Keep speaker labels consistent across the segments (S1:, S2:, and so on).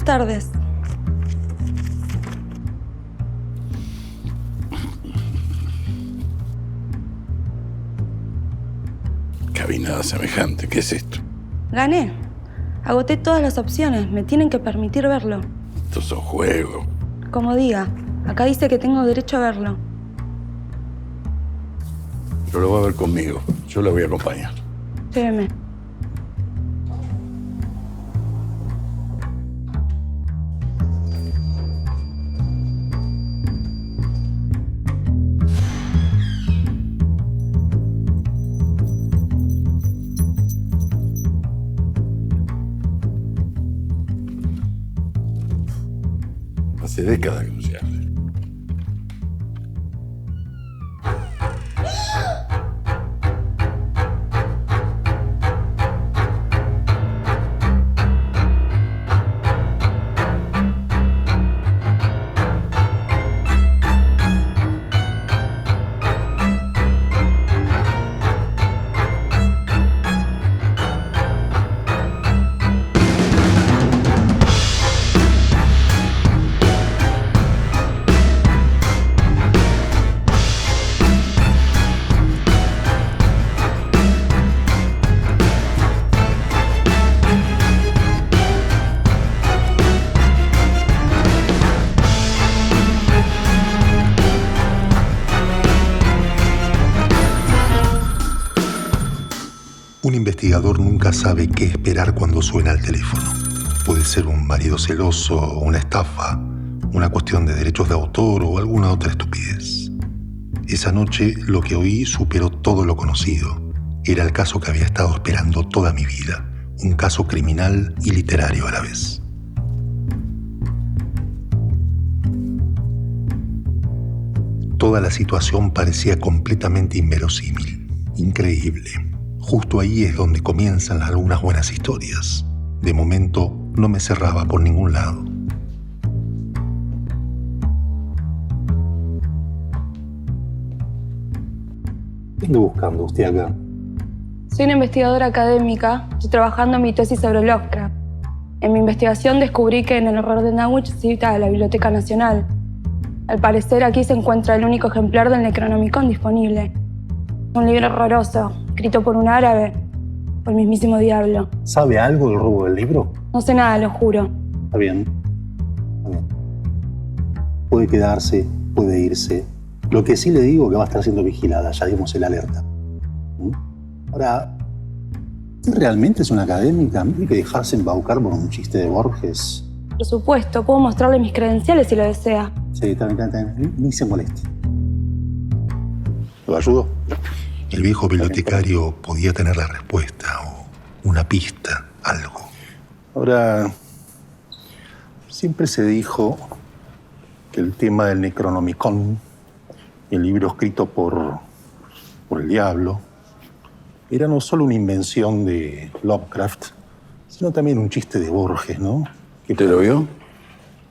S1: Buenas tardes.
S2: Cabinada semejante, ¿qué es esto?
S1: Gané. Agoté todas las opciones. Me tienen que permitir verlo.
S2: Estos son juegos.
S1: Como diga, acá dice que tengo derecho a verlo.
S2: Pero lo va a ver conmigo. Yo la voy a acompañar.
S1: Lléveme.
S2: Hace décadas que no se habla.
S3: Un investigador nunca sabe qué esperar cuando suena el teléfono. Puede ser un marido celoso, una estafa, una cuestión de derechos de autor o alguna otra estupidez. Esa noche lo que oí superó todo lo conocido. Era el caso que había estado esperando toda mi vida. Un caso criminal y literario a la vez. Toda la situación parecía completamente inverosímil, increíble. Justo ahí es donde comienzan algunas buenas historias. De momento no me cerraba por ningún lado.
S4: ¿Qué anda buscando usted acá?
S1: Soy una investigadora académica. Estoy trabajando en mi tesis sobre Lovecraft. En mi investigación descubrí que en el horror de Nahuatl se cita a la Biblioteca Nacional. Al parecer aquí se encuentra el único ejemplar del Necronomicon disponible. Un libro horroroso, escrito por un árabe, por el mismísimo diablo.
S4: ¿Sabe algo del robo del libro?
S1: No sé nada, lo juro.
S4: Está bien. Está bien. Puede quedarse, puede irse. Lo que sí le digo es que va a estar siendo vigilada. Ya dimos el alerta. Ahora, ¿usted realmente es una académica? ¿No hay que dejarse embaucar por un chiste de Borges?
S1: Por supuesto, puedo mostrarle mis credenciales si lo desea.
S4: Sí, está bien. Ni se moleste. ¿Lo ayudo?
S3: El viejo bibliotecario podía tener la respuesta o una pista, algo.
S4: Ahora, siempre se dijo que el tema del Necronomicon, el libro escrito por el diablo, era no solo una invención de Lovecraft, sino también un chiste de Borges, ¿no?
S2: ¿Usted lo vio?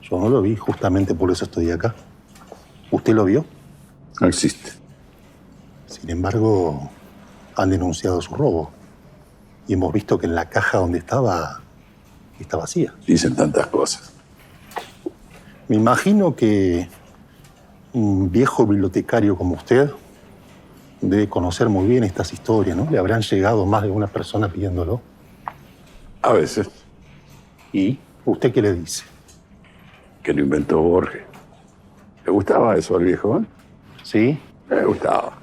S4: Yo no lo vi, justamente por eso estoy acá. ¿Usted lo vio?
S2: No existe.
S4: Sin embargo, han denunciado su robo. Y hemos visto que en la caja donde estaba, está vacía.
S2: Dicen tantas cosas.
S4: Me imagino que un viejo bibliotecario como usted debe conocer muy bien estas historias, ¿no? Le habrán llegado más de una persona pidiéndolo.
S2: A veces.
S4: ¿Y usted qué le dice?
S2: Que lo inventó Borges. ¿Le gustaba eso al viejo, eh?
S4: ¿Sí?
S2: Le gustaba.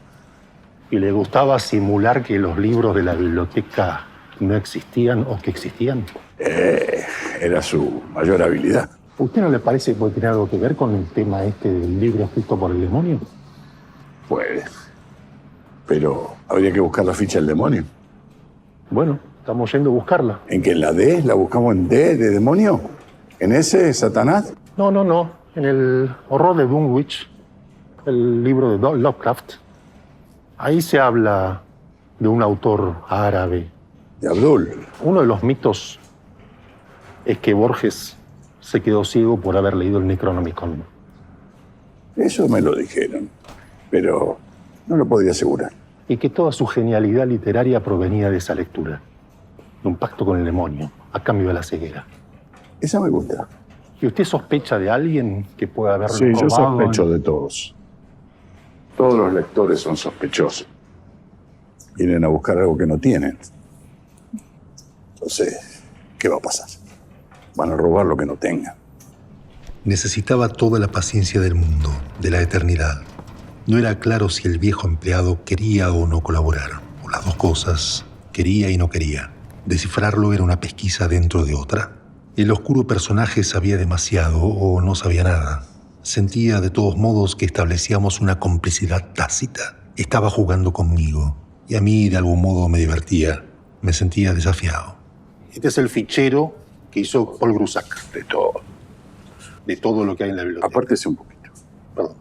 S4: ¿Y le gustaba simular que los libros de la biblioteca no existían o que existían?
S2: Era su mayor habilidad.
S4: ¿A usted no le parece que puede tener algo que ver con el tema este del libro escrito por el demonio?
S2: Puede. Pero habría que buscar la ficha del demonio.
S4: Bueno, estamos yendo a buscarla.
S2: ¿En qué? ¿En la D? ¿La buscamos en D de demonio? ¿En S, Satanás?
S4: No. En el horror de Dunwich, el libro de Lovecraft, ahí se habla de un autor árabe.
S2: De Abdul.
S4: Uno de los mitos es que Borges se quedó ciego por haber leído el Necronomicon.
S2: Eso me lo dijeron, pero no lo podía asegurar.
S4: Y que toda su genialidad literaria provenía de esa lectura, de un pacto con el demonio, a cambio de la ceguera.
S2: Esa me gusta.
S4: ¿Y usted sospecha de alguien que pueda haberlo
S2: Sí, yo
S4: robado?
S2: sospecho de todos. Todos los lectores son sospechosos. Vienen a buscar algo que no tienen. Entonces, ¿qué va a pasar? Van a robar lo que no tengan.
S3: Necesitaba toda la paciencia del mundo, de la eternidad. No era claro si el viejo empleado quería o no colaborar, o las dos cosas, quería y no quería. Descifrarlo era una pesquisa dentro de otra. El oscuro personaje sabía demasiado o no sabía nada. Sentía de todos modos que establecíamos una complicidad tácita. Estaba jugando conmigo y a mí de algún modo me divertía. Me sentía desafiado.
S4: Este es el fichero que hizo Paul Grusac.
S2: De todo.
S4: De todo lo que hay en la biblioteca.
S2: Apártese un poquito.
S4: Perdón.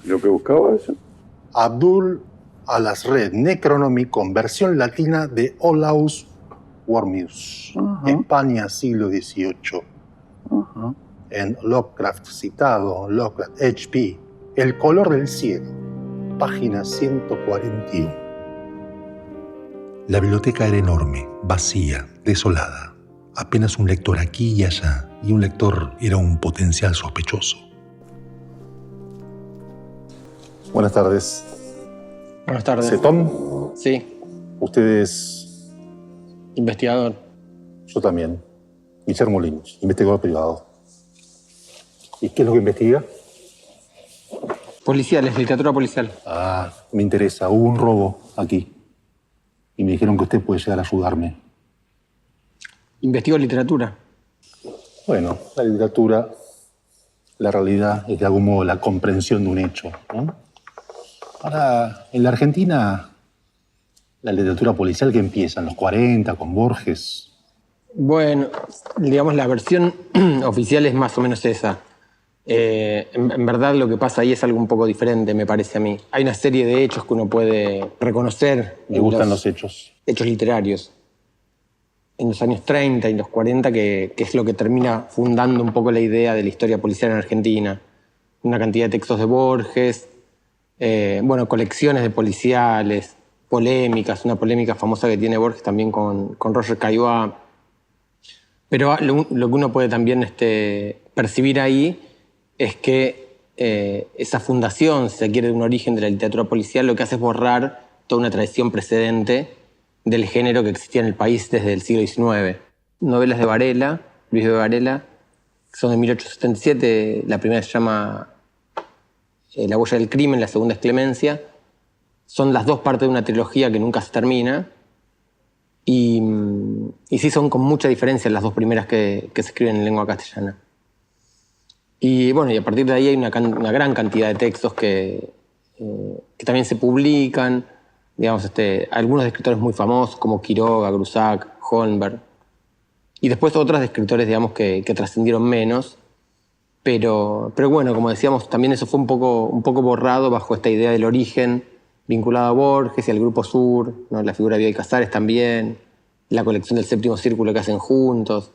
S2: ¿Lo que buscaba eso?
S4: Abdul al-Azred, Necronomicon, versión latina de Olaus Wormius. España, siglo XVIII. En Lovecraft, citado, Lovecraft, H.P. El color del cielo, página 141.
S3: La biblioteca era enorme, vacía, desolada. Apenas un lector aquí y allá, y un lector era un potencial sospechoso.
S4: Buenas tardes.
S5: Buenas tardes.
S4: ¿Setón?
S5: Sí,
S4: Usted es...
S5: investigador.
S4: Yo también. Guillermo Lynch, investigador privado. ¿Y qué es lo que investiga?
S5: Policiales, literatura policial.
S4: Ah, me interesa. Hubo un robo aquí. Y me dijeron que usted puede llegar a ayudarme.
S5: Investigo literatura.
S4: Bueno, la literatura, la realidad es de algún modo la comprensión de un hecho, ¿no? Ahora, en la Argentina, la literatura policial que empieza en los 40 con Borges.
S5: Bueno, digamos la versión oficial es más o menos esa. En verdad lo que pasa ahí es algo un poco diferente, me parece a mí. Hay una serie de hechos que uno puede reconocer.
S4: Me gustan los hechos.
S5: Hechos literarios. En los años 30 y los 40, que es lo que termina fundando un poco la idea de la historia policial en Argentina. Una cantidad de textos de Borges, bueno, colecciones de policiales, polémicas, una polémica famosa que tiene Borges también con Roger Caillois. Pero lo que uno puede también percibir ahí es que esa fundación, si se quiere, de un origen de la literatura policial, lo que hace es borrar toda una tradición precedente del género que existía en el país desde el siglo XIX. Novelas de Varela, Luis de Varela, que son de 1877, la primera se llama La huella del crimen, la segunda es Clemencia. Son las dos partes de una trilogía que nunca se termina. Y sí son con mucha diferencia las dos primeras que se escriben en lengua castellana. Y bueno, y a partir de ahí hay una gran cantidad de textos que también se publican. Digamos, algunos de escritores muy famosos como Quiroga, Grusac, Holmberg. Y después otras de escritores, digamos, que trascendieron menos. Pero bueno, como decíamos, también eso fue un poco borrado bajo esta idea del origen vinculado a Borges y al Grupo Sur, ¿no? La figura de Bioy Casares también, la colección del Séptimo Círculo que hacen juntos,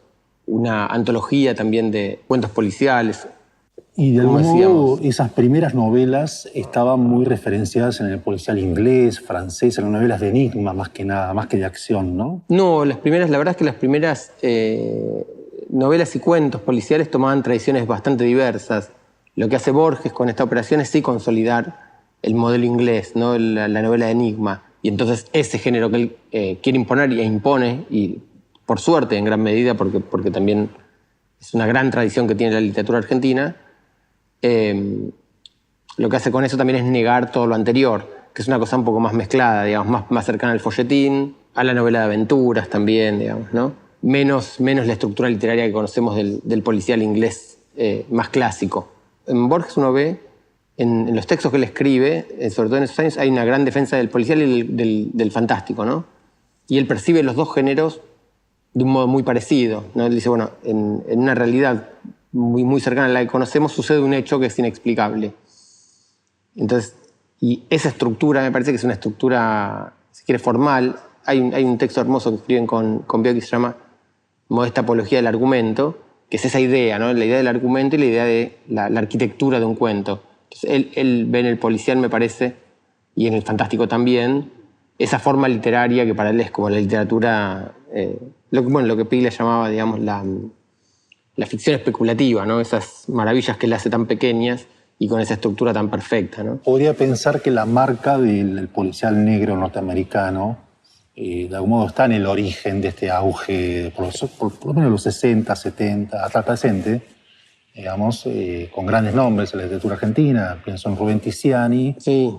S5: una antología también de cuentos policiales.
S4: Y de
S5: Como
S4: algún modo,
S5: decíamos.
S4: esas primeras novelas estaban muy referenciadas en el policial inglés, francés, eran novelas de enigma más que nada, más que de acción, ¿no?
S5: No, la verdad es que las primeras novelas y cuentos policiales tomaban tradiciones bastante diversas. Lo que hace Borges con esta operación es sí consolidar el modelo inglés, ¿no? la novela de enigma. Y entonces ese género que él quiere imponer e impone, y por suerte en gran medida, porque también es una gran tradición que tiene la literatura argentina, lo que hace con eso también es negar todo lo anterior, que es una cosa un poco más mezclada, digamos, más cercana al folletín, a la novela de aventuras también, digamos, ¿no? Menos la estructura literaria que conocemos del policial inglés más clásico. En Borges uno ve, en los textos que él escribe, sobre todo en esos años, hay una gran defensa del policial y del fantástico, ¿no? Y él percibe los dos géneros de un modo muy parecido, ¿no? Él dice, bueno, en una realidad muy cercana a la que conocemos sucede un hecho que es inexplicable. Entonces, y esa estructura me parece que es una estructura, si quiere, formal. Hay un texto hermoso que escriben con Bioy que se llama Modesta apología del argumento, que es esa idea, ¿no? La idea del argumento y la idea de la arquitectura de un cuento. Entonces, él ve en el policial, me parece, y en el fantástico también, esa forma literaria que para él es como la literatura, lo que Piglia llamaba, digamos, la ficción especulativa, ¿no? Esas maravillas que él hace tan pequeñas y con esa estructura tan perfecta, ¿no?
S4: Podría pensar que la marca del policial negro norteamericano de algún modo está en el origen de este auge, por lo menos los 60, 70, hasta el presente, digamos, con grandes nombres en la literatura argentina. Pienso en Rubén Tiziani,
S5: Sí.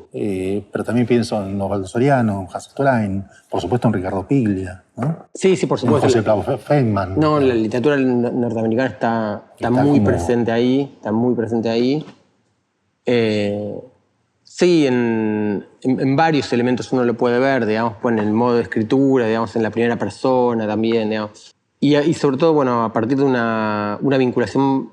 S4: Pero también pienso en Osvaldo Soriano, en Hasse Klein, por supuesto en Ricardo Piglia, ¿no?
S5: Sí, por
S4: En
S5: supuesto.
S4: José Pablo Feynman.
S5: No, la literatura norteamericana está muy
S4: como-
S5: presente ahí, está muy presente ahí. Sí, en varios elementos uno lo puede ver, digamos, pues en el modo de escritura, digamos, en la primera persona también, digamos. Y sobre todo, bueno, a partir de una vinculación,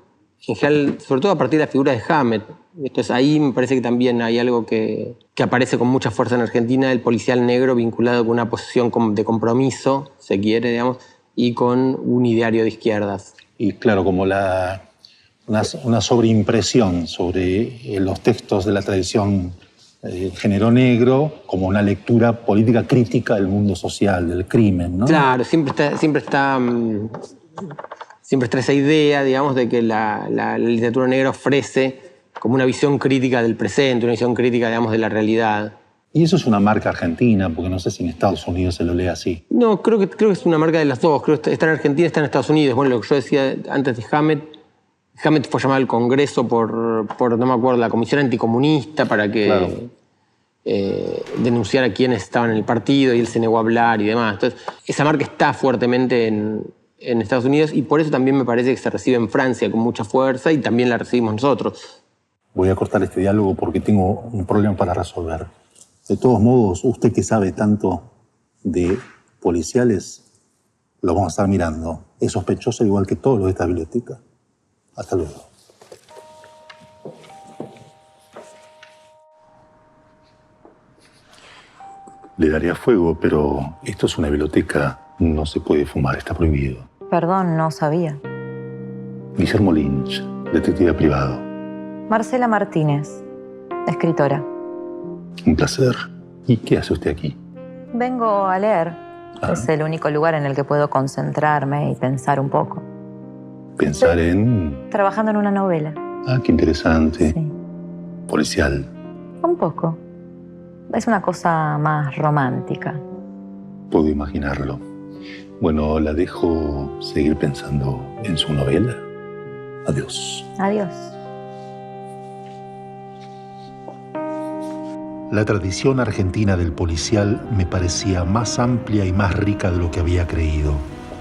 S5: en general, sobre todo a partir de la figura de Hammett. Entonces ahí me parece que también hay algo que aparece con mucha fuerza en Argentina, el policial negro vinculado con una posición de compromiso, se quiere, digamos, y con un ideario de izquierdas.
S4: Y claro, como una sobreimpresión sobre los textos de la tradición género negro, como una lectura política crítica del mundo social, del crimen, ¿no?
S5: Claro, siempre está esa idea, digamos, de que la literatura negra ofrece como una visión crítica del presente, una visión crítica, digamos, de la realidad.
S4: Y eso es una marca argentina, porque no sé si en Estados Unidos se lo lee así.
S5: No, creo que es una marca de las dos. Creo que está en Argentina, está en Estados Unidos. Bueno, lo que yo decía antes de Hammett fue llamado al Congreso por no me acuerdo, la Comisión Anticomunista para que
S4: Claro.
S5: denunciara a quienes estaban en el partido y él se negó a hablar y demás. Entonces, esa marca está fuertemente en Estados Unidos y por eso también me parece que se recibe en Francia con mucha fuerza y también la recibimos nosotros.
S4: Voy a cortar este diálogo porque tengo un problema para resolver. De todos modos, usted que sabe tanto de policiales, lo vamos a estar mirando. Es sospechoso igual que todos los de esta biblioteca. Hasta luego. Le daría fuego, pero esto es una biblioteca. No se puede fumar, está prohibido.
S6: Perdón, no sabía.
S4: Guillermo Lynch, detective privado.
S6: Marcela Martínez, escritora.
S4: Un placer. ¿Y qué hace usted aquí?
S6: Vengo a leer.
S4: Ah.
S6: Es el único lugar en el que puedo concentrarme y pensar un poco.
S4: Pensar en...
S6: Trabajando en una novela.
S4: Ah, qué interesante.
S6: Sí.
S4: Policial.
S6: Un poco. Es una cosa más romántica.
S4: Puedo imaginarlo. Bueno, la dejo seguir pensando en su novela. Adiós.
S6: Adiós.
S3: La tradición argentina del policial me parecía más amplia y más rica de lo que había creído,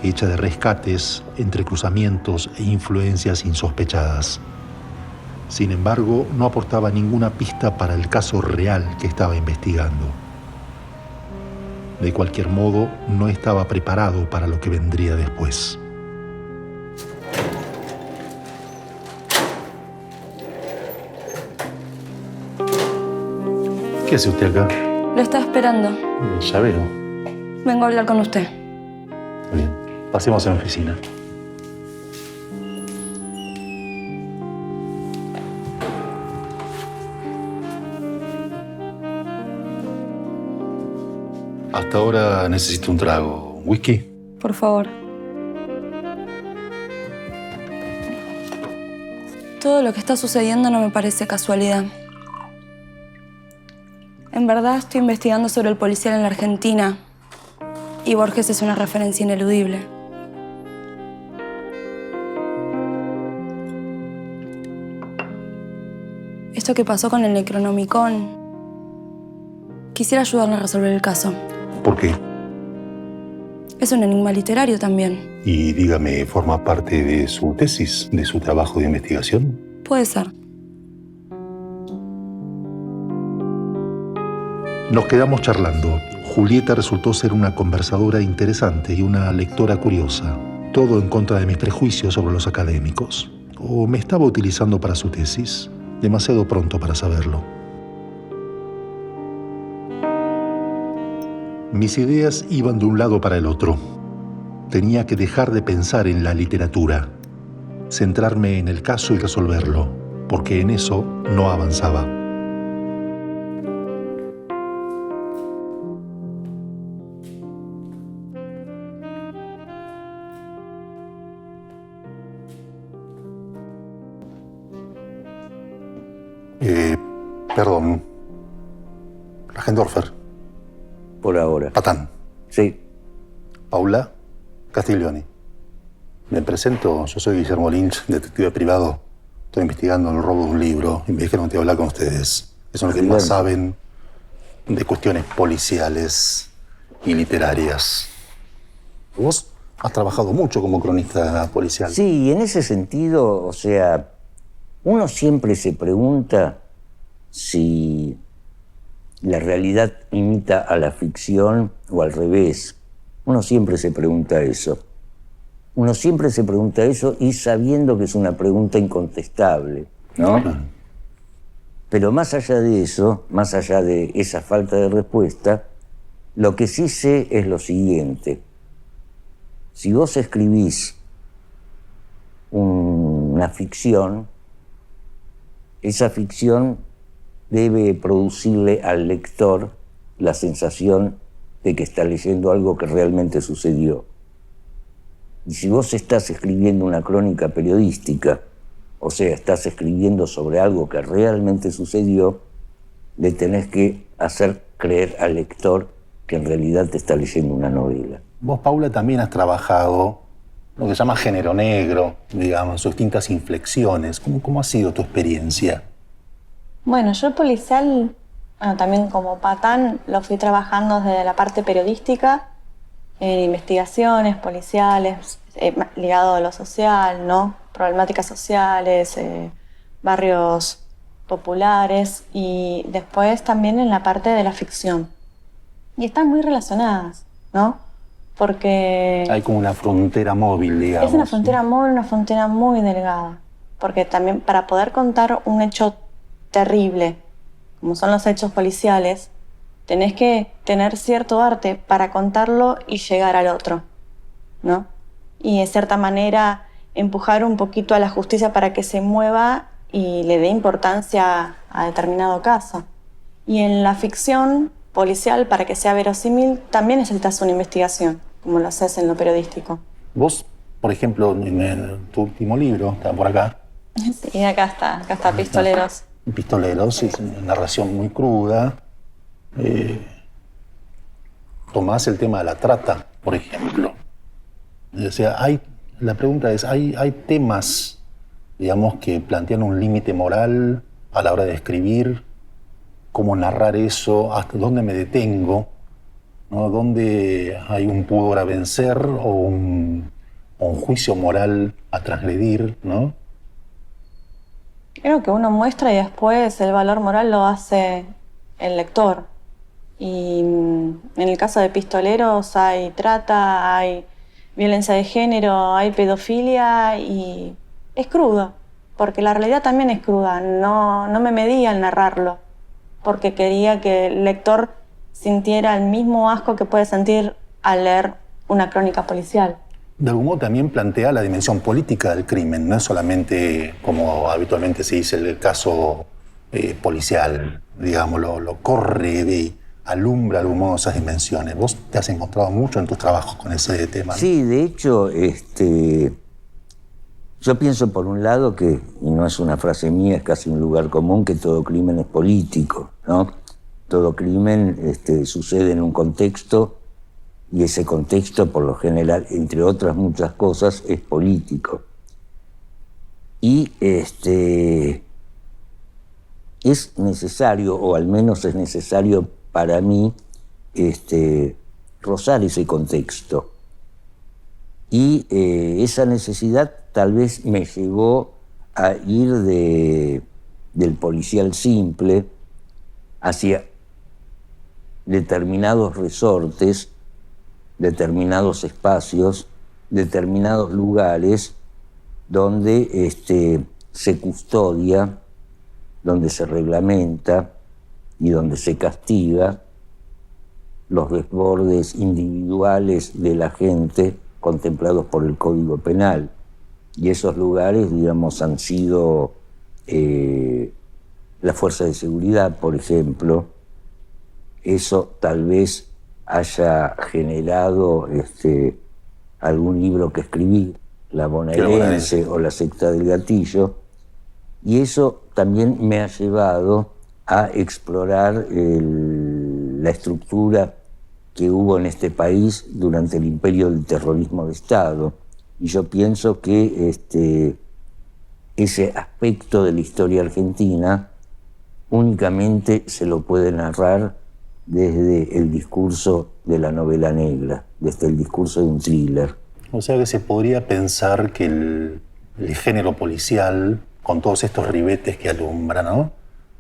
S3: hecha de rescates, entrecruzamientos e influencias insospechadas. Sin embargo, no aportaba ninguna pista para el caso real que estaba investigando. De cualquier modo, no estaba preparado para lo que vendría después.
S4: ¿Qué hace usted acá?
S1: Lo estaba esperando.
S4: Ya veo.
S1: Vengo a hablar con usted.
S4: Está bien. Pasemos a la oficina. Hasta ahora necesito un trago. ¿Whisky?
S1: Por favor. Todo lo que está sucediendo no me parece casualidad. En verdad estoy investigando sobre el policial en la Argentina y Borges es una referencia ineludible. Esto que pasó con el Necronomicon, quisiera ayudarle a resolver el caso.
S4: ¿Por qué?
S1: Es un enigma literario también.
S4: Y dígame, ¿forma parte de su tesis, de su trabajo de investigación?
S1: Puede ser.
S3: Nos quedamos charlando. Julieta resultó ser una conversadora interesante y una lectora curiosa. Todo en contra de mis prejuicios sobre los académicos. ¿O me estaba utilizando para su tesis? Demasiado pronto para saberlo. Mis ideas iban de un lado para el otro. Tenía que dejar de pensar en la literatura. centrarme en el caso y resolverlo, porque en eso no avanzaba.
S4: Perdón. Ragendorfer.
S7: Por ahora.
S4: Patán.
S7: Sí.
S4: Paula Castiglioni. Me presento, yo soy Guillermo Lynch, detective privado. Estoy investigando el robo de un libro y me dijeron que te hablar con ustedes. Que son los que más saben de cuestiones policiales y literarias. Vos has trabajado mucho como cronista policial.
S7: Sí, en ese sentido, o sea, uno siempre se pregunta si la realidad imita a la ficción o al revés. Uno siempre se pregunta eso. Uno siempre se pregunta eso y sabiendo que es una pregunta incontestable, ¿no? Pero más allá de eso, más allá de esa falta de respuesta, lo que sí sé es lo siguiente. Si vos escribís una ficción, esa ficción debe producirle al lector la sensación de que está leyendo algo que realmente sucedió. Y si vos estás escribiendo una crónica periodística, o sea, estás escribiendo sobre algo que realmente sucedió, le tenés que hacer creer al lector que en realidad te está leyendo una novela.
S4: Vos, Paula, también has trabajado lo que se llama género negro, digamos, sus distintas inflexiones. ¿Cómo ha sido tu experiencia?
S8: Bueno, yo el policial, también como Patán, lo fui trabajando desde la parte periodística, en investigaciones policiales, ligado a lo social, ¿no? Problemáticas sociales, barrios populares y después también en la parte de la ficción. Y están muy relacionadas, ¿no? Porque
S4: hay como una frontera móvil, digamos.
S8: Es una frontera móvil, una frontera muy delgada. Porque también para poder contar un hecho terrible, como son los hechos policiales, tenés que tener cierto arte para contarlo y llegar al otro, ¿no? Y de cierta manera empujar un poquito a la justicia para que se mueva y le dé importancia a determinado caso. Y en la ficción policial, para que sea verosímil, también necesitas una investigación, como lo haces en lo periodístico.
S4: Vos, por ejemplo, en tu último libro, está por acá.
S8: Sí, acá está Pistoleros.
S4: Pistoleros, es una narración muy cruda. Tomás el tema de la trata, por ejemplo. O sea, la pregunta es, ¿hay temas, digamos, que plantean un límite moral a la hora de escribir? ¿Cómo narrar eso? ¿Hasta dónde me detengo? ¿No? ¿Dónde hay un pudor a vencer o un juicio moral a transgredir, ¿no?
S8: Creo que uno muestra y después el valor moral lo hace el lector. Y en el caso de Pistoleros hay trata, hay violencia de género, hay pedofilia y es crudo, porque la realidad también es cruda. No me medí al narrarlo, porque quería que el lector sintiera el mismo asco que puede sentir al leer una crónica policial.
S4: De algún modo también plantea la dimensión política del crimen, no es solamente como habitualmente se dice el caso policial, digamos, lo corre, alumbra de algún modo esas dimensiones. Vos te has encontrado mucho en tus trabajos con ese tema, ¿no?
S7: Sí, de hecho, yo pienso por un lado que, y no es una frase mía, es casi un lugar común, que todo crimen es político, ¿no? Todo crimen sucede en un contexto y ese contexto, por lo general, entre otras muchas cosas, es político. Y es necesario, o al menos es necesario para mí, rozar ese contexto. Y esa necesidad tal vez me llevó a ir del policial simple hacia determinados resortes, determinados espacios, determinados lugares donde se custodia, donde se reglamenta y donde se castiga los desbordes individuales de la gente contemplados por el Código Penal. Y esos lugares, digamos, han sido la fuerza de seguridad, por ejemplo. Eso tal vez haya generado algún libro que escribí, La Bonaerense o La Secta del Gatillo, y eso también me ha llevado a explorar la estructura que hubo en este país durante el imperio del terrorismo de Estado. Y yo pienso que ese aspecto de la historia argentina únicamente se lo puede narrar desde el discurso de la novela negra, desde el discurso de un thriller.
S4: O sea que se podría pensar que el género policial, con todos estos ribetes que alumbra, ¿no?,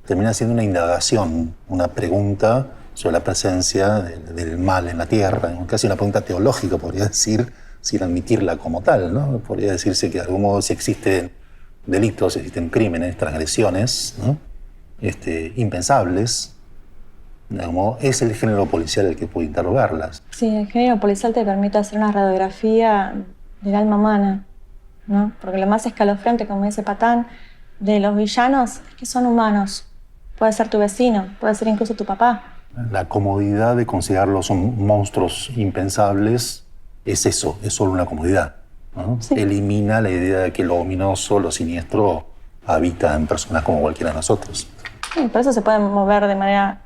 S4: termina siendo una indagación, una pregunta sobre la presencia del mal en la tierra, casi una pregunta teológica, podría decir, sin admitirla como tal, ¿no? Podría decirse que de algún modo si existen delitos, existen crímenes, transgresiones, ¿no?, impensables, de algún modo es el género policial el que puede interrogarlas.
S8: Sí, el género policial te permite hacer una radiografía del alma humana, ¿no? Porque lo más escalofriante, como dice Patán, de los villanos es que son humanos. Puede ser tu vecino, puede ser incluso tu papá.
S4: La comodidad de considerarlos monstruos impensables es eso, es solo una comodidad, ¿no? Sí. Elimina la idea de que lo ominoso, lo siniestro, habita en personas como cualquiera de nosotros.
S8: Sí, por eso se pueden mover de manera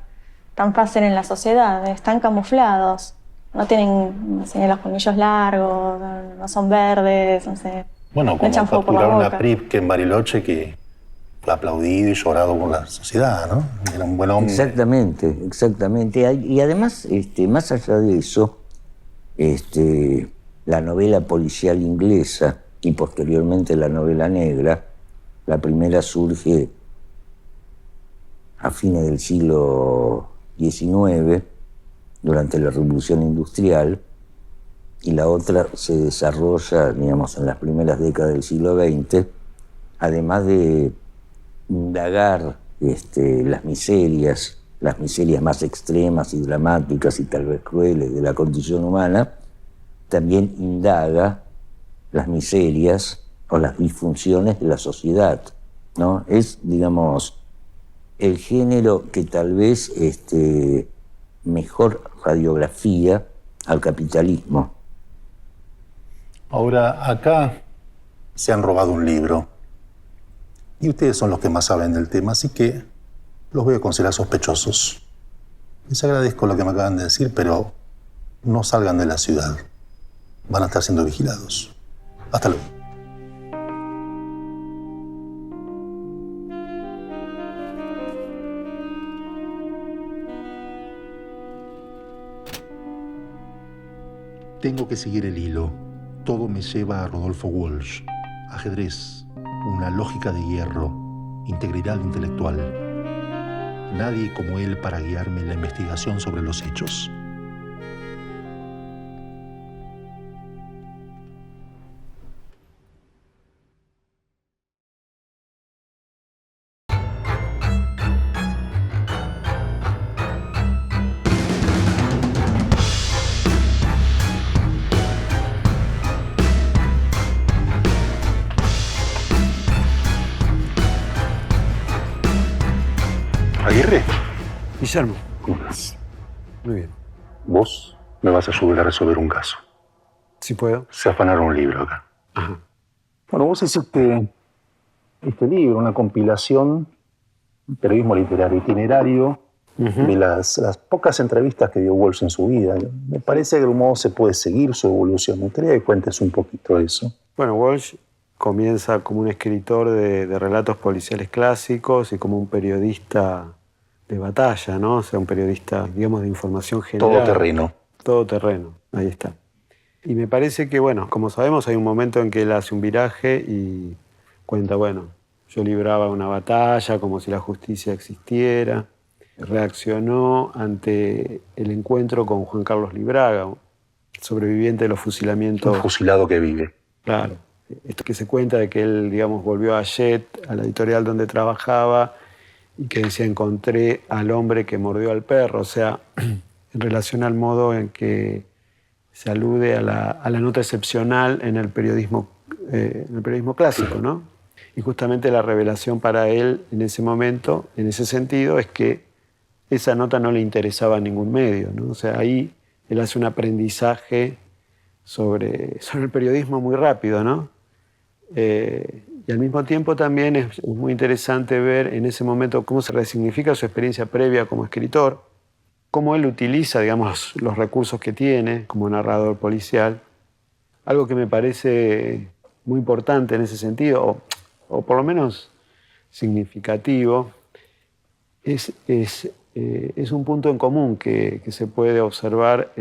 S8: tan fácil en la sociedad, están camuflados, no tienen, no sé, los colmillos largos, no son verdes, no sé.
S4: Bueno, como capturaron a Pripke en Bariloche, que fue aplaudido y llorado por la sociedad, ¿no? Era un buen hombre.
S7: Exactamente, exactamente. Y además, más allá de eso, la novela policial inglesa y posteriormente la novela negra, la primera surge a fines del siglo XIX, durante la Revolución Industrial, y la otra se desarrolla, digamos, en las primeras décadas del siglo XX, además de indagar las miserias más extremas y dramáticas y tal vez crueles de la condición humana, también indaga las miserias o las disfunciones de la sociedad, ¿no? Es, digamos, el género que tal vez mejor radiografía al capitalismo.
S4: Ahora, acá se han robado un libro. Y ustedes son los que más saben del tema, así que los voy a considerar sospechosos. Les agradezco lo que me acaban de decir, pero no salgan de la ciudad. Van a estar siendo vigilados. Hasta luego.
S3: Tengo que seguir el hilo. Todo me lleva a Rodolfo Walsh. Ajedrez, una lógica de hierro, integridad intelectual. Nadie como él para guiarme en la investigación sobre los hechos.
S4: Aguirre.
S9: Guillermo.
S4: ¿Cómo estás?
S9: Muy bien.
S4: Vos me vas a ayudar a resolver un caso.
S9: ¿Sí puedo?
S4: Se afanaron un libro acá.
S9: Ajá.
S4: Bueno, vos hiciste este libro, una compilación, un periodismo literario itinerario, de las pocas entrevistas que dio Walsh en su vida. Me parece que de algún modo se puede seguir su evolución. Me gustaría que cuentes un poquito de eso.
S9: Bueno, Walsh comienza como un escritor de relatos policiales clásicos y como un periodista de batalla, ¿no? O sea, un periodista, digamos, de información general.
S4: Todoterreno.
S9: Todoterreno, ahí está. Y me parece que, bueno, como sabemos, hay un momento en que él hace un viraje y cuenta, bueno, yo libraba una batalla como si la justicia existiera. Reaccionó ante el encuentro con Juan Carlos Libraga, sobreviviente de los fusilamientos.
S4: Un fusilado que vive.
S9: Claro. Esto que se cuenta de que él, digamos, volvió a Jet, a la editorial donde trabajaba, y que decía, encontré al hombre que mordió al perro. O sea, en relación al modo en que se alude a la nota excepcional en el periodismo en el periodismo clásico, ¿no? Y justamente la revelación para él en ese momento, en ese sentido, es que esa nota no le interesaba a ningún medio, ¿no? O sea, ahí él hace un aprendizaje sobre el periodismo muy rápido, ¿no? Y al mismo tiempo también es muy interesante ver en ese momento cómo se resignifica su experiencia previa como escritor, cómo él utiliza, digamos, los recursos que tiene como narrador policial. Algo que me parece muy importante en ese sentido, o por lo menos significativo, es un punto en común que se puede observar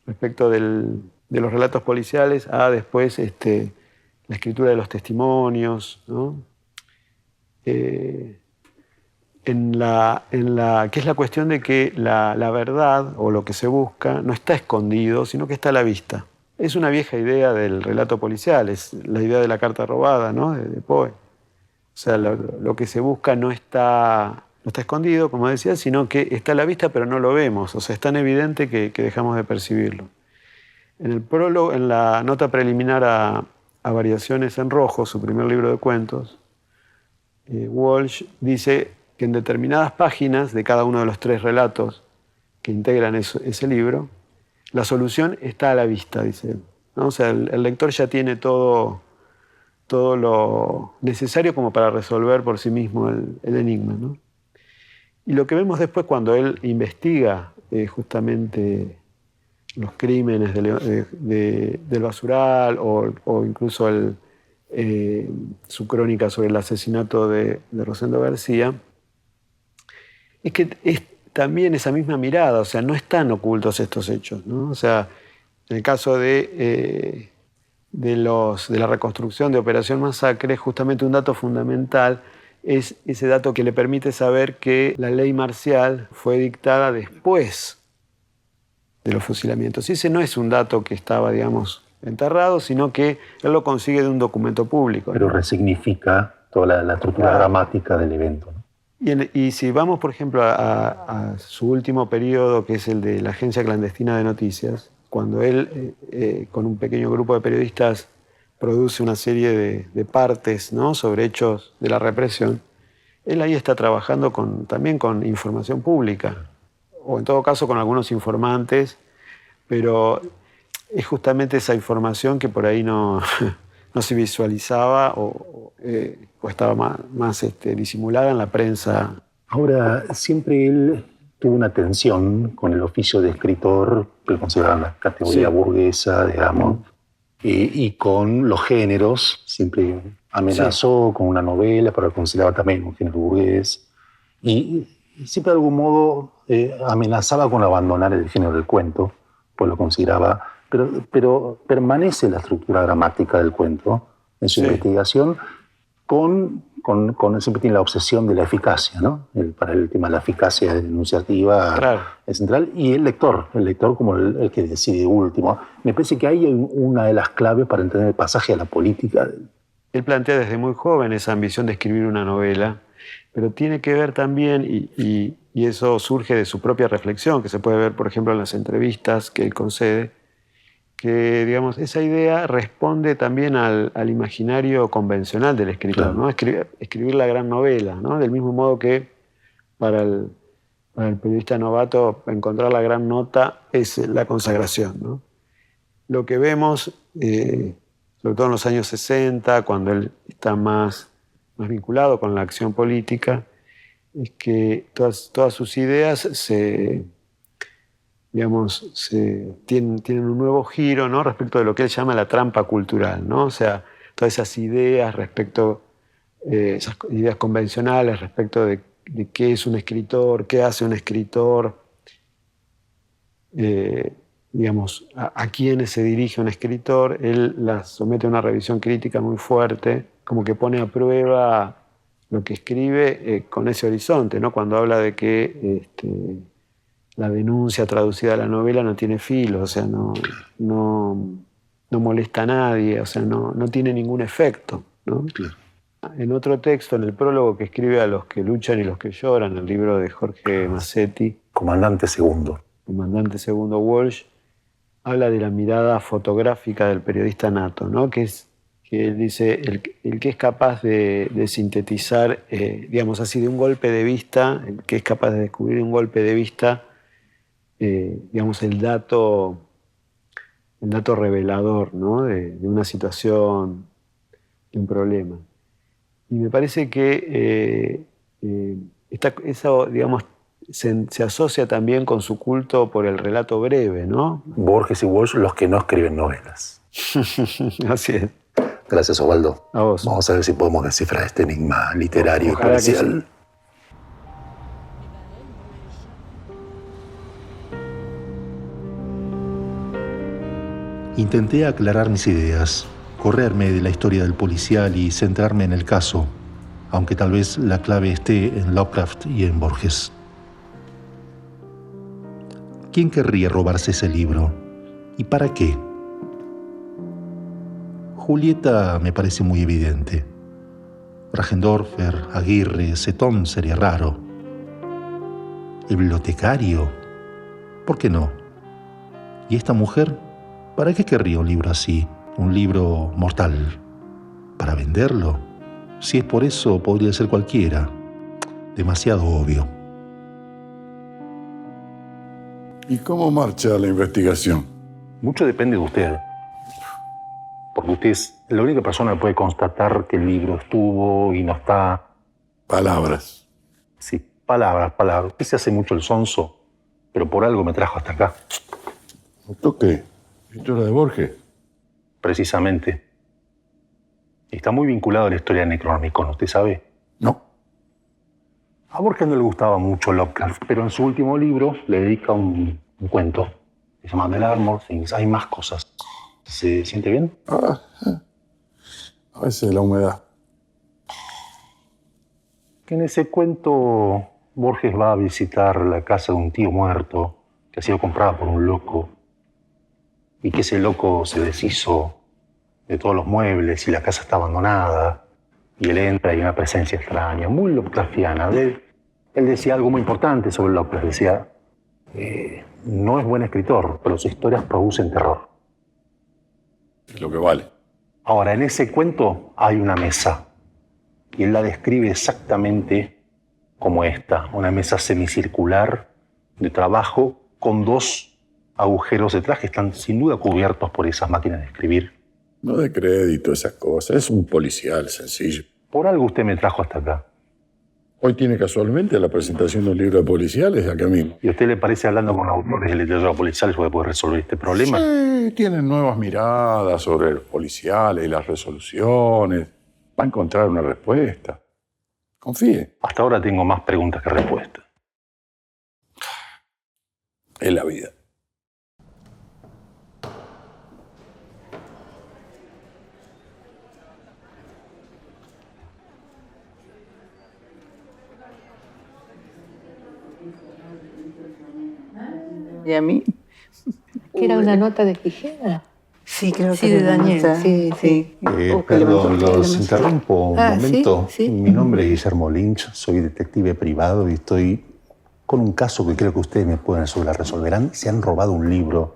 S9: respecto de los relatos policiales a después la escritura de los testimonios, ¿no? Que es la cuestión de que la verdad o lo que se busca no está escondido, sino que está a la vista. Es una vieja idea del relato policial, es la idea de la carta robada, ¿no? de Poe. O sea, lo que se busca no está escondido, como decía, sino que está a la vista, pero no lo vemos. O sea, es tan evidente que dejamos de percibirlo. En el prólogo, en la nota preliminar a Variaciones en Rojo, su primer libro de cuentos, Walsh dice que en determinadas páginas de cada uno de los 3 relatos que integran ese libro, la solución está a la vista, dice él, ¿no? O sea, el lector ya tiene todo lo necesario como para resolver por sí mismo el enigma, ¿no? Y lo que vemos después cuando él investiga justamente los crímenes del basural o incluso su crónica sobre el asesinato de Rosendo García, es que es también esa misma mirada, o sea, no están ocultos estos hechos, ¿no? O sea, en el caso de la reconstrucción de Operación Masacre, justamente un dato fundamental es ese dato que le permite saber que la ley marcial fue dictada después de los fusilamientos. Y ese no es un dato que estaba, digamos, enterrado, sino que él lo consigue de un documento público, ¿no?
S4: Pero resignifica toda la estructura dramática del evento, ¿no?
S9: Y si vamos, por ejemplo, a su último periodo, que es el de la Agencia Clandestina de Noticias, cuando él, con un pequeño grupo de periodistas, produce una serie de partes, ¿no?, sobre hechos de la represión, él ahí está trabajando también con información pública, o en todo caso con algunos informantes, pero es justamente esa información que por ahí no se visualizaba o estaba más disimulada en la prensa.
S4: Ahora, siempre él tuvo una tensión con el oficio de escritor, que consideraban la categoría burguesa, digamos, y con los géneros. Siempre amenazó con una novela, pero consideraba también un género burgués. Y siempre de algún modo amenazaba con abandonar el género del cuento, pues lo consideraba. Pero permanece la estructura dramática del cuento en su investigación siempre tiene la obsesión de la eficacia, ¿no? Para el tema de la eficacia denunciativa es central, y el lector como el que decide último. Me parece que ahí hay una de las claves para entender el pasaje a la política.
S9: Él plantea desde muy joven esa ambición de escribir una novela, pero tiene que ver también, y eso surge de su propia reflexión, que se puede ver, por ejemplo, en las entrevistas que él concede, que, digamos, esa idea responde también al imaginario convencional del escritor, ¿no? Escribir la gran novela, ¿no? Del mismo modo que para el periodista novato encontrar la gran nota es la consagración, ¿no? Lo que vemos, sobre todo en los años 60, cuando él está más vinculado con la acción política, es que todas sus ideas tienen un nuevo giro, ¿no?, respecto de lo que él llama la trampa cultural, ¿no? O sea, todas esas ideas esas ideas convencionales respecto de qué es un escritor, qué hace un escritor, a quiénes se dirige un escritor, él las somete a una revisión crítica muy fuerte, como que pone a prueba lo que escribe con ese horizonte, ¿no? Cuando habla de que la denuncia traducida a la novela no tiene filo, o sea, no molesta a nadie, o sea, no tiene ningún efecto, ¿no?
S4: Claro.
S9: En otro texto, en el prólogo que escribe A los que luchan y los que lloran, el libro de Jorge Massetti,
S4: Comandante Segundo.
S9: Comandante Segundo Walsh, habla de la mirada fotográfica del periodista nato, ¿no? Que él dice, el que es capaz de sintetizar, digamos así, de un golpe de vista, el que es capaz de descubrir de un golpe de vista, digamos, el dato revelador, ¿no? De una situación, de un problema. Y me parece que eso, digamos, se asocia también con su culto por el relato breve, ¿no?
S4: Borges y Walsh, los que no escriben novelas.
S9: Así es.
S4: Gracias, Osvaldo.
S9: A vos.
S4: Vamos a ver si podemos descifrar este enigma literario y policial.
S3: Intenté aclarar mis ideas, correrme de la historia del policial y centrarme en el caso, aunque tal vez la clave esté en Lovecraft y en Borges. ¿Quién querría robarse ese libro? ¿Y para qué? Julieta me parece muy evidente. Brachendorfer, Aguirre, Cetón sería raro. ¿El bibliotecario? ¿Por qué no? ¿Y esta mujer? ¿Para qué querría un libro así? Un libro mortal. ¿Para venderlo? Si es por eso, podría ser cualquiera. Demasiado obvio.
S2: ¿Y cómo marcha la investigación?
S3: Mucho depende de usted. Porque usted es la única persona que puede constatar que el libro estuvo y no está.
S2: Palabras.
S3: Sí, palabras. Usted se hace mucho el sonso, pero por algo me trajo hasta acá.
S2: ¿Esto qué? ¿Esto era de Borges?
S3: Precisamente. Está muy vinculado a la historia de Necronomicon, ¿usted sabe?
S2: No.
S3: A Borges no le gustaba mucho Lovecraft, pero en su último libro le dedica un cuento. Se llama The Armor Things. Hay más cosas. ¿Se siente bien?
S2: A veces la humedad.
S3: Que en ese cuento Borges va a visitar la casa de un tío muerto que ha sido comprada por un loco y que ese loco se deshizo de todos los muebles y la casa está abandonada y él entra y hay una presencia extraña, muy Lovecraftiana. Él decía algo muy importante sobre Lovecraft. Decía, no es buen escritor, pero sus historias producen terror.
S2: Es lo que vale.
S3: Ahora, en ese cuento hay una mesa y él la describe exactamente como esta, una mesa semicircular de trabajo con dos agujeros detrás que están sin duda cubiertos por esas máquinas de escribir.
S2: No de crédito esas cosas, es un policial sencillo.
S3: Por algo usted me trajo hasta acá.
S2: Hoy tiene casualmente la presentación de un libro de policiales acá mismo.
S3: ¿Y a usted le parece, hablando con autores de literatura policial, puede poder resolver este problema?
S2: Sí, tienen nuevas miradas sobre los policiales y las resoluciones. Va a encontrar una respuesta. Confíe.
S3: Hasta ahora tengo más preguntas que respuestas.
S2: Es la vida.
S10: ¿Y a mí?
S11: ¿Que era una nota de Gijena?
S10: Sí, creo que
S11: Sí, de Daniel, sí.
S3: Perdón, los interrumpo un momento.
S11: Sí.
S3: Mi nombre es Guillermo Lynch, soy detective privado y estoy con un caso que creo que ustedes me pueden resolverán. Se han robado un libro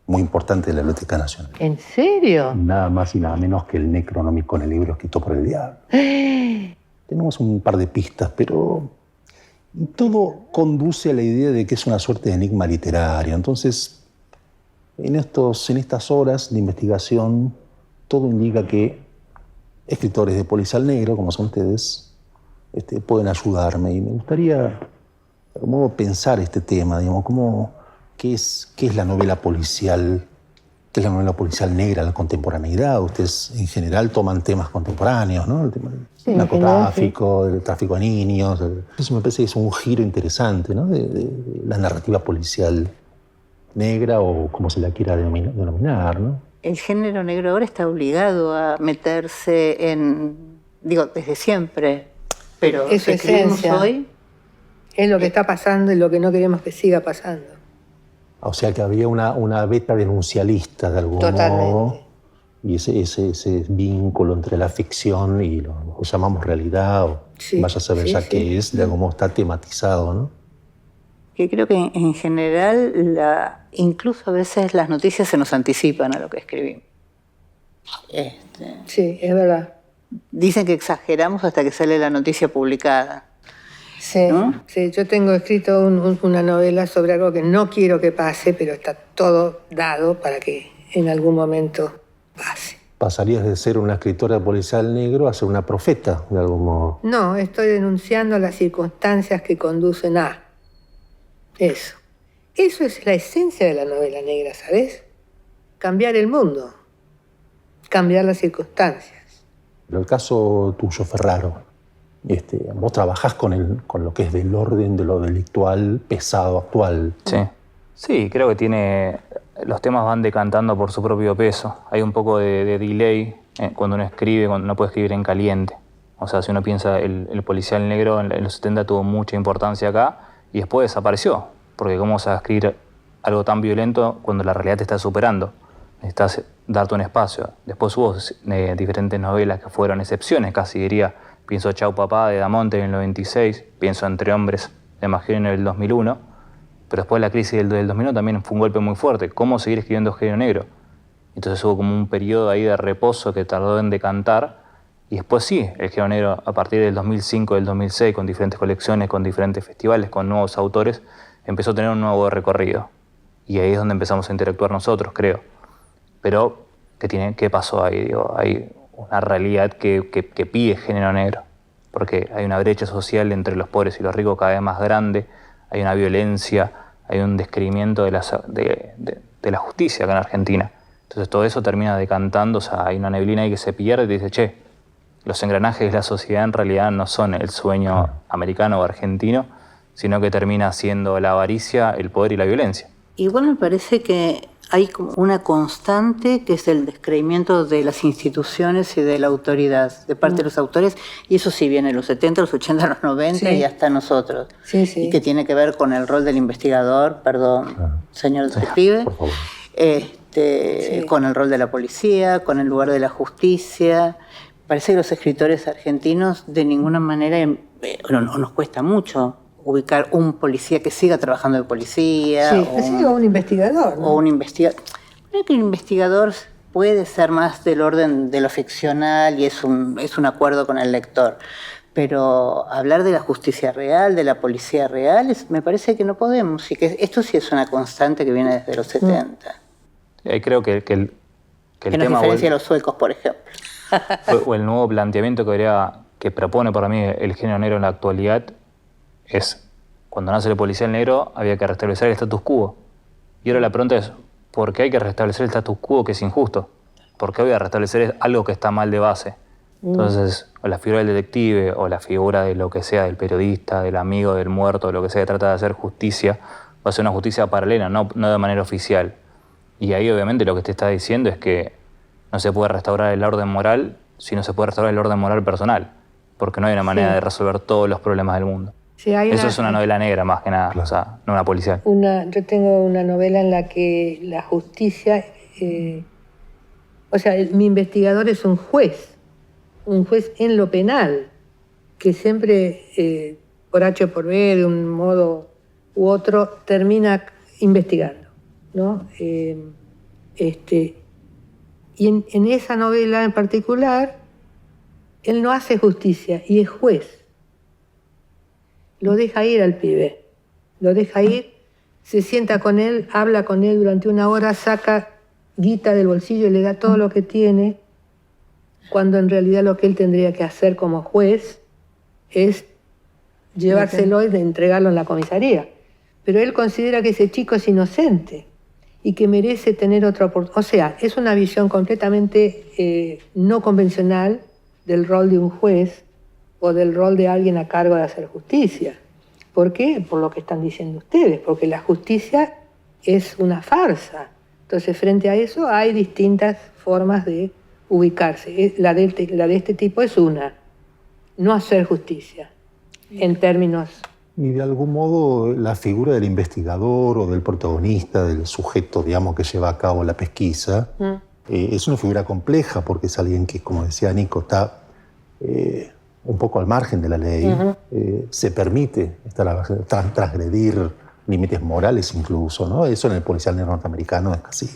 S3: muy importante de la Biblioteca Nacional.
S11: ¿En serio?
S3: Nada más y nada menos que el Necronomicon, el libro escrito por el diablo. Tenemos un par de pistas, pero todo conduce a la idea de que es una suerte de enigma literario. Entonces, en estas horas de investigación, todo indica que escritores de policial negro, como son ustedes, pueden ayudarme. Y me gustaría, de algún modo, pensar este tema, digamos, ¿qué es la novela policial? ¿Qué es la novela policial negra en la contemporaneidad? Ustedes, en general, toman temas contemporáneos, ¿no? El tema del narcotráfico, el tráfico de niños. Eso me parece que es un giro interesante, ¿no? De la narrativa policial negra o como se la quiera denominar, ¿no?
S10: El género negro ahora está obligado a meterse desde siempre, pero
S11: es su esencia.
S10: Hoy
S11: es lo que está pasando y lo que no queremos que siga pasando.
S3: O sea que había una beta denuncialista de algún modo. Y ese vínculo entre la ficción y lo que llamamos realidad, o vaya a saber qué es, de algún modo está tematizado, ¿no?
S10: que creo que en general, incluso a veces las noticias se nos anticipan a lo que escribimos.
S11: Sí, es verdad.
S10: Dicen que exageramos hasta que sale la noticia publicada.
S11: Sí,
S10: ¿no?
S11: Sí, yo tengo escrito una novela sobre algo que no quiero que pase, pero está todo dado para que en algún momento pase.
S4: Pasarías de ser una escritora policial negro a ser una profeta, de algún modo.
S11: No, estoy denunciando las circunstancias que conducen a eso. Eso es la esencia de la novela negra, ¿sabes? Cambiar el mundo, cambiar las circunstancias.
S4: En el caso tuyo, Ferraro, vos trabajás con lo que es del orden de lo delictual pesado actual.
S12: Sí, creo que los temas van decantando por su propio peso. Hay un poco de delay cuando uno escribe, cuando uno puede escribir en caliente. O sea, si uno piensa, el policial negro en los 70 tuvo mucha importancia acá y después desapareció. Porque cómo vas a escribir algo tan violento cuando la realidad te está superando. Necesitas darte un espacio. Después hubo diferentes novelas que fueron excepciones, casi diría. Pienso Chau Papá de Damonte en el 96, pienso Entre Hombres de Maggiore en el 2001, pero después la crisis del 2001 también fue un golpe muy fuerte. ¿Cómo seguir escribiendo género negro? Entonces hubo como un periodo ahí de reposo que tardó en decantar, y después sí, el género negro a partir del 2005, del 2006, con diferentes colecciones, con diferentes festivales, con nuevos autores, empezó a tener un nuevo recorrido. Y ahí es donde empezamos a interactuar nosotros, creo. Pero, ¿qué pasó ahí? Digo, hay una realidad que pide género negro, porque hay una brecha social entre los pobres y los ricos cada vez más grande, hay una violencia, hay un descreimiento de la justicia acá en Argentina. Entonces todo eso termina decantando, o sea, hay una neblina ahí que se pierde y te dice, che, los engranajes de la sociedad en realidad no son el sueño americano o argentino, sino que termina siendo la avaricia, el poder y la violencia.
S10: Igual me parece que hay como una constante que es el descreimiento de las instituciones y de la autoridad de parte de los autores, y eso sí viene en los 70, los 80, los 90 y hasta nosotros. Y que tiene que ver con el rol del investigador, señor detective, con el rol de la policía, con el lugar de la justicia. Parece que los escritores argentinos de ninguna manera, nos cuesta mucho ubicar un policía que siga trabajando de policía.
S11: O un investigador, ¿no?
S10: O un investigador. Creo que un investigador puede ser más del orden de lo ficcional y es un acuerdo con el lector. Pero hablar de la justicia real, de la policía real, me parece que no podemos. Y que esto sí es una constante que viene desde los 70.
S12: Ahí creo que el
S10: que nos
S12: tema
S10: diferencia a los suecos, por ejemplo.
S12: o el nuevo planteamiento que propone para mí el género negro en la actualidad es, cuando nace el policial negro había que restablecer el status quo. Y ahora la pregunta es, ¿por qué hay que restablecer el status quo que es injusto? ¿Por qué voy a restablecer algo que está mal de base? Entonces, o la figura del detective, o la figura de lo que sea, del periodista, del amigo, del muerto, de lo que sea, trata de hacer justicia, va a ser una justicia paralela, no de manera oficial. Y ahí obviamente lo que te está diciendo es que no se puede restaurar el orden moral si no se puede restaurar el orden moral personal, porque no hay una manera de resolver todos los problemas del mundo.
S11: Sí,
S12: eso es una novela negra más que nada, o sea, no una policial.
S11: Yo tengo una novela en la que la justicia, mi investigador es un juez en lo penal, que siempre, por H o por B, de un modo u otro, termina investigando, ¿no? Y en esa novela en particular, él no hace justicia y es juez. Lo deja ir al pibe, lo deja ir, se sienta con él, habla con él durante una hora, saca guita del bolsillo y le da todo lo que tiene, cuando en realidad lo que él tendría que hacer como juez es llevárselo y entregarlo en la comisaría. Pero él considera que ese chico es inocente y que merece tener otra oportunidad. O sea, es una visión completamente no convencional del rol de un juez o del rol de alguien a cargo de hacer justicia. ¿Por qué? Por lo que están diciendo ustedes, porque la justicia es una farsa. Entonces, frente a eso hay distintas formas de ubicarse. La de este tipo es no hacer justicia, en términos...
S4: Y de algún modo la figura del investigador o del protagonista, del sujeto, digamos, que lleva a cabo la pesquisa, es una figura compleja porque es alguien que, como decía Nico, está un poco al margen de la ley, se permite transgredir límites morales incluso, ¿no? Eso en el policial norteamericano es casi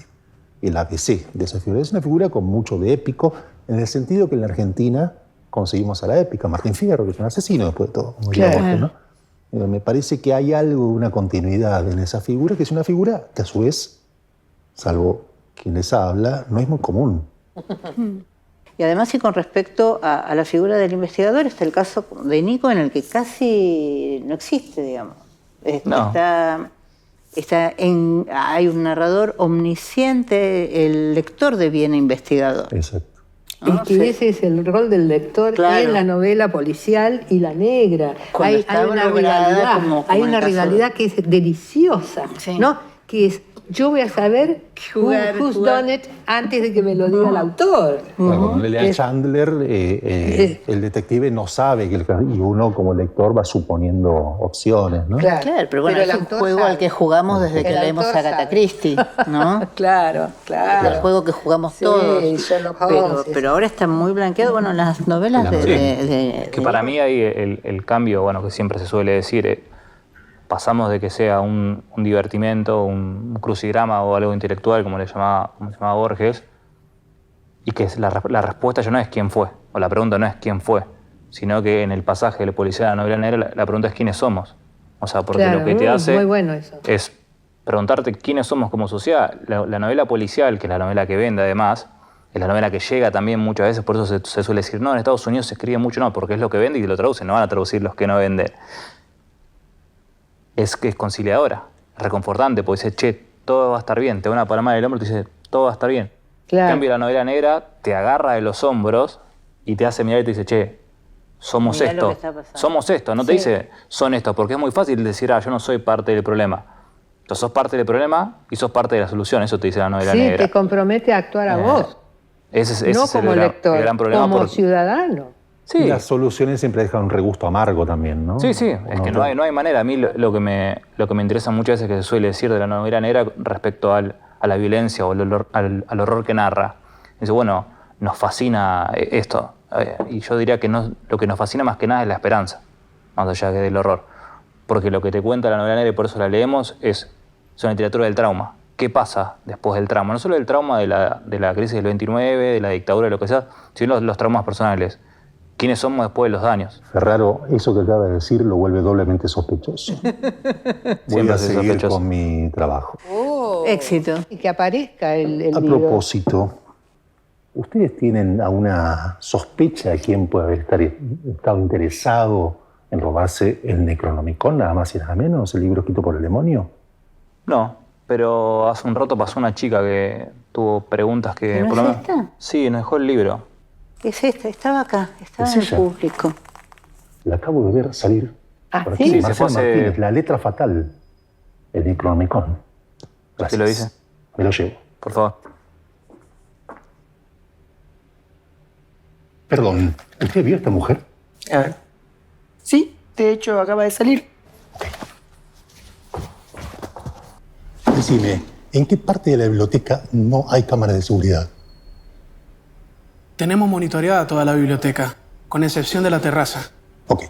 S4: el ABC de esa figura. Es una figura con mucho de épico, en el sentido que en la Argentina conseguimos a la épica, Martín Fierro, que es un asesino después de todo, como diría Borges, ¿no? Me parece que hay algo, una continuidad en esa figura, que es una figura que a su vez, salvo quien les habla, no es muy común.
S10: Y además, y con respecto a la figura del investigador, está el caso de Nico, en el que casi no existe, digamos.
S12: No.
S10: Hay un narrador omnisciente, el lector deviene investigador.
S4: Exacto.
S11: Y ese es el rol del lector en la novela policial y la negra. Hay una rivalidad que es deliciosa, ¿no? Que es, yo voy a saber who's done it antes de que me lo diga el autor.
S4: Cuando le lee a Chandler, el detective no sabe, y uno como lector va suponiendo opciones, ¿no?
S10: Claro, pero bueno, es un juego al que jugamos desde que leemos a Agatha Christie, ¿no?
S11: Claro.
S10: El juego que jugamos todos. Pero ahora está muy blanqueado. Bueno, las novelas
S12: que para mí hay el cambio, bueno, que siempre se suele decir, pasamos de que sea un divertimento, un crucigrama o algo intelectual, como se llamaba Borges, y que la respuesta ya no es quién fue, o la pregunta no es quién fue, sino que en el pasaje del policía de la novela negra la pregunta es quiénes somos. O sea, porque lo que te hace
S11: muy bueno eso.
S12: Es preguntarte quiénes somos como sociedad. La novela policial, que es la novela que vende además, es la novela que llega también muchas veces, por eso se suele decir, no, en Estados Unidos se escribe mucho, no, porque es lo que vende y lo traducen, no van a traducir los que no venden. Es que es conciliadora, reconfortante, porque dice, che, todo va a estar bien, te da una palma en el hombro y te dice, todo va a estar bien.
S11: Claro.
S12: En cambio, la novela negra te agarra de los hombros y te hace mirar y te dice, che, somos
S10: Mirá
S12: esto, somos esto, no te dice, son esto, porque es muy fácil decir, yo no soy parte del problema. Entonces sos parte del problema y sos parte de la solución, eso te dice la novela negra.
S11: Sí, te compromete a actuar a vos,
S12: ese
S11: no
S12: es
S11: como lector,
S12: el gran problema
S11: como ciudadano.
S4: Sí. Y las soluciones siempre dejan un regusto amargo también, ¿no?
S12: Sí, es que no hay manera. A mí lo que me interesa muchas veces que se suele decir de la novela negra respecto a la violencia o al horror que narra. Dice, bueno, nos fascina esto. Y yo diría que lo que nos fascina más que nada es la esperanza, más allá del horror. Porque lo que te cuenta la novela negra, y por eso la leemos, es una literatura del trauma. ¿Qué pasa después del trauma? No solo el trauma de la crisis del 29, de la dictadura, de lo que sea, sino los traumas personales. ¿Quiénes somos después de los daños?
S4: Ferraro, eso que acaba de decir lo vuelve doblemente sospechoso. Voy a seguir con mi trabajo.
S10: Éxito.
S11: Y que aparezca el libro.
S4: A propósito, ¿ustedes tienen alguna sospecha de quién puede haber estado interesado en robarse el Necronomicon, nada más y nada menos, el libro escrito por el demonio?
S12: No, pero hace un rato pasó una chica que tuvo preguntas que...
S10: ¿No
S12: por
S10: es
S12: lo
S10: esta?
S12: Sí, nos dejó el libro.
S10: Es esta, estaba acá, estaba en el público.
S4: La acabo de ver salir.
S11: ¿Ah,
S4: por
S11: sí?
S4: aquí, Marcela Martínez, La letra fatal, el Necronomicon.
S12: ¿Te lo dice?
S4: Me lo llevo.
S12: Por favor.
S4: Perdón, ¿usted vio a esta mujer?
S13: A ver. Sí, de hecho acaba de salir.
S4: Decime, ¿en qué parte de la biblioteca no hay cámaras de seguridad?
S13: Tenemos monitoreada toda la biblioteca, con excepción de la terraza.
S4: Ok.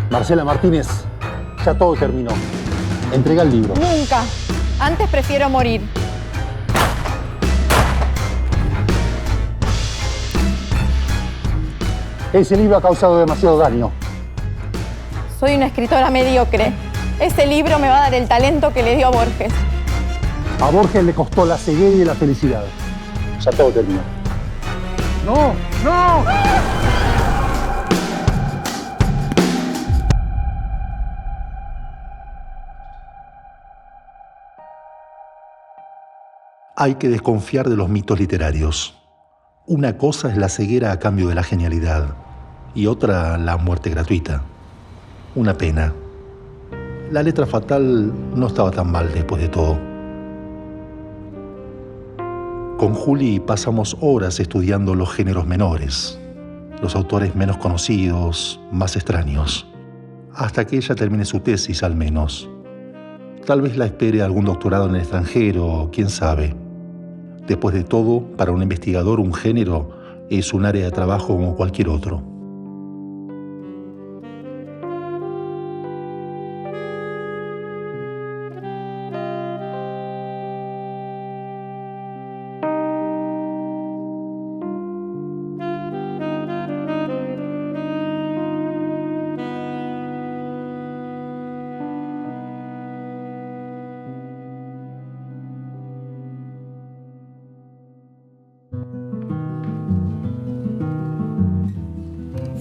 S4: Marcela Martínez, ya todo terminó. Entrega el libro.
S14: Nunca. Antes prefiero morir.
S4: Ese libro ha causado demasiado daño.
S14: Soy una escritora mediocre. Ese libro me va a dar el talento que le dio a Borges.
S4: A Borges le costó la ceguera y la felicidad. Ya todo terminó. ¡No! ¡No! Hay que desconfiar de los mitos literarios. Una cosa es la ceguera a cambio de la genialidad y otra la muerte gratuita. Una pena. La letra fatal no estaba tan mal después de todo.
S3: Con Juli pasamos horas estudiando los géneros menores, los autores menos conocidos, más extraños, hasta que ella termine su tesis al menos. Tal vez la espere algún doctorado en el extranjero, quién sabe. Después de todo, para un investigador un género es un área de trabajo como cualquier otro.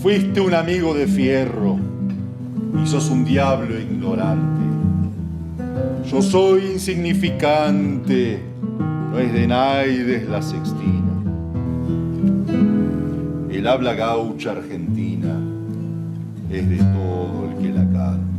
S15: Fuiste un amigo de fierro y sos un diablo ignorante. Yo soy insignificante, no es de Naides la Sextina. El habla gaucha argentina es de todo el que la canta.